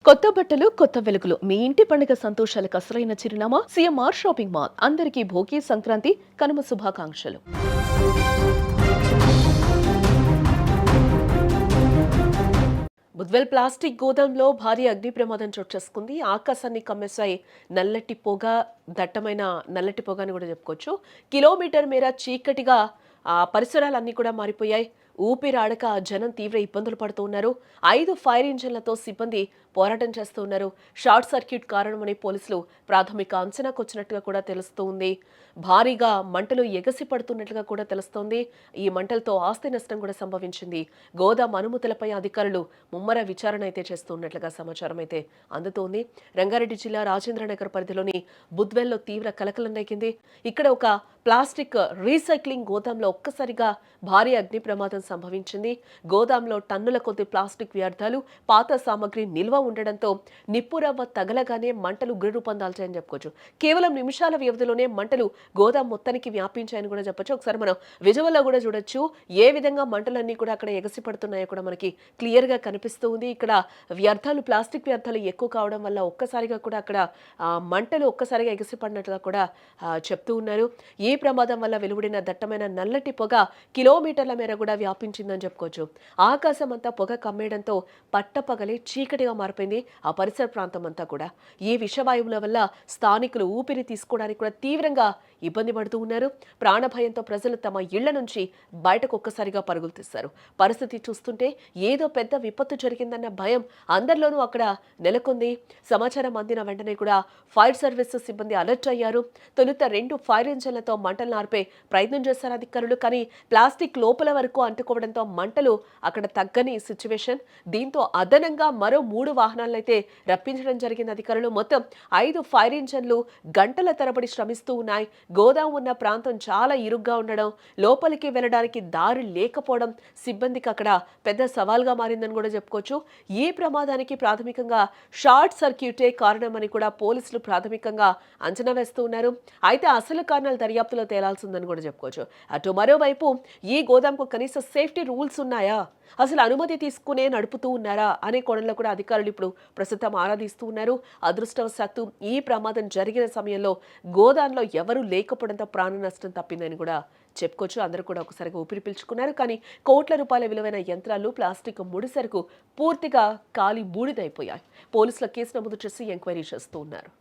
కొత్త బట్టలు కొత్త వెలుగులు మీ ఇంటి పండుగ సంతోషాలకు అసలైన చిరునామా సిఎంఆర్ షాపింగ్ మాల్. అందరికీ భోగి సంక్రాంతి కనుమ శుభాకాంక్షలు. బుద్వేల్ ప్లాస్టిక్ గోదాంలో భారీ అగ్ని ప్రమాదం చోటు చేసుకుంది. ఆకాశాన్ని కమ్మేశాయి నల్లటి పొగ, దట్టమైన నల్లటి పొగ అని కూడా చెప్పుకోవచ్చు. కిలోమీటర్ మేర చీకటిగా పరిసరాలన్నీ కూడా మారిపోయాయి. ఊపిరాడక జనం తీవ్ర ఇబ్బందులు పడుతూ ఉన్నారు. 5 ఫైర్ ఇంజన్లతో సిబ్బంది పోరాటం చేస్తూ ఉన్నారు. షార్ట్ సర్క్యూట్ కారణమని పోలీసులు ప్రాథమిక అంచనాకు వచ్చినట్టుగా కూడా తెలుస్తూ ఉంది. భారీగా మంటలు ఎగసి పడుతున్నట్లుగా కూడా తెలుస్తోంది. ఈ మంటలతో ఆస్తి నష్టం కూడా సంభవించింది. గోదాం అనుమతులపై అధికారులు ముమ్మర విచారణ అయితే చేస్తున్నట్లుగా సమాచారం అయితే అందుతోంది. రంగారెడ్డి జిల్లా రాజేంద్రనగర్ పరిధిలోని బుద్వెల్లో తీవ్ర కలకలం రేగింది. ఇక్కడ ఒక ప్లాస్టిక్ రీసైక్లింగ్ గోదాంలో ఒక్కసారిగా భారీ అగ్ని ప్రమాదం సంభవించింది. గోదాంలో టన్నుల కొద్ది ప్లాస్టిక్ వ్యర్థాలు, పాత సామగ్రి నిల్వ ఉండడంతో నిప్పురవ్వ తగలగానే మంటలు ఉగ్రరూపం దాల్చాయని చెప్పుకోవచ్చు. కేవలం నిమిషాల వ్యవధిలోనే మంటలు గోదాం మొత్తానికి వ్యాపించాయని కూడా చెప్పొచ్చు. ఒకసారి మనం విజువల్లో కూడా చూడొచ్చు ఏ విధంగా మంటలన్నీ కూడా అక్కడ ఎగసి పడుతున్నాయో కూడా మనకి క్లియర్ గా కనిపిస్తూ ఉంది. ఇక్కడ వ్యర్థాలు, ప్లాస్టిక్ వ్యర్థాలు ఎక్కువ కావడం వల్ల ఒక్కసారిగా కూడా అక్కడ మంటలు ఒక్కసారిగా ఎగసి పడినట్లుగా కూడా చెప్తూ ఉన్నారు. ఈ ప్రమాదం వల్ల వెలువడిన దట్టమైన నల్లటి పొగ కిలోమీటర్ల మేర కూడా వ్యాపించిందని చెప్పుకోవచ్చు. ఆకాశం అంతా పొగ కమ్మేయడంతో పట్టపగలే చీకటిగా మారిపోయింది ఆ పరిసర ప్రాంతం అంతా కూడా. ఈ విషవాయువుల వల్ల స్థానికులు ఊపిరి తీసుకోవడానికి కూడా తీవ్రంగా ఇబ్బంది పడుతూ ఉన్నారు. ప్రాణభయంతో ప్రజలు తమ ఇళ్ల నుంచి బయటకు ఒక్కసారిగా పరుగులు తీశారు. పరిస్థితి చూస్తుంటే ఏదో పెద్ద విపత్తు జరిగిందన్న భయం అందరిలోనూ అక్కడ నెలకొంది. సమాచారం అందిన వెంటనే కూడా ఫైర్ సర్వీసెస్ సిబ్బంది అలర్ట్ అయ్యారు. తొలుత 2 ఫైర్ ఇంజన్లతో మంటలు ఆర్పే ప్రయత్నం చేశారు అధికారులు. కానీ ప్లాస్టిక్ లోపల వరకు అంటుకోవడంతో మంటలు అక్కడ తగ్గని సిచ్యువేషన్. దీంతో అదనంగా మరో 3 వాహనాలైతే రప్పించడం జరిగింది అధికారులు. మొత్తం 5 ఫైర్ ఇంజన్లు గంటల తరబడి శ్రమిస్తూ ఉన్నాయి. గోదాం ఉన్న ప్రాంతం చాలా ఇరుగ్గా ఉండడం, లోపలికి వెళ్ళడానికి దారి లేకపోవడం సిబ్బందికి అక్కడ పెద్ద సవాల్గా మారిందని కూడా చెప్పుకోవచ్చు. ఈ ప్రమాదానికి ప్రాథమికంగా షార్ట్ సర్క్యూటే కారణమని కూడా పోలీసులు ప్రాథమికంగా అంచనా వేస్తూ ఉన్నారు. అయితే అసలు కారణాలు దర్యాప్తులో తేలాల్సిందని కూడా చెప్పుకోవచ్చు. అటు మరోవైపు ఈ గోదాంకు కనీస సేఫ్టీ రూల్స్ ఉన్నాయా, అసలు అనుమతి తీసుకునే నడుపుతూ ఉన్నారా అనే కోణంలో కూడా అధికారులు ఇప్పుడు ప్రస్తుతం ఆరాధిస్తూ ఉన్నారు. అదృష్టవశాత్తు ఈ ప్రమాదం జరిగిన సమయంలో గోదాంలో ఎవరూ లేకపోవడంతో ప్రాణ నష్టం తప్పిందని కూడా చెప్పుకోవచ్చు. అందరూ కూడా ఒకసారిగా ఊపిరి పీల్చుకున్నారు. కానీ కోట్ల రూపాయల విలువైన యంత్రాలు, ప్లాస్టిక్ ముడిసరుకు పూర్తిగా కాలి బూడిదైపోయాయి. పోలీసుల కేసు నమోదు చేసి ఎంక్వైరీ చేస్తూ ఉన్నారు.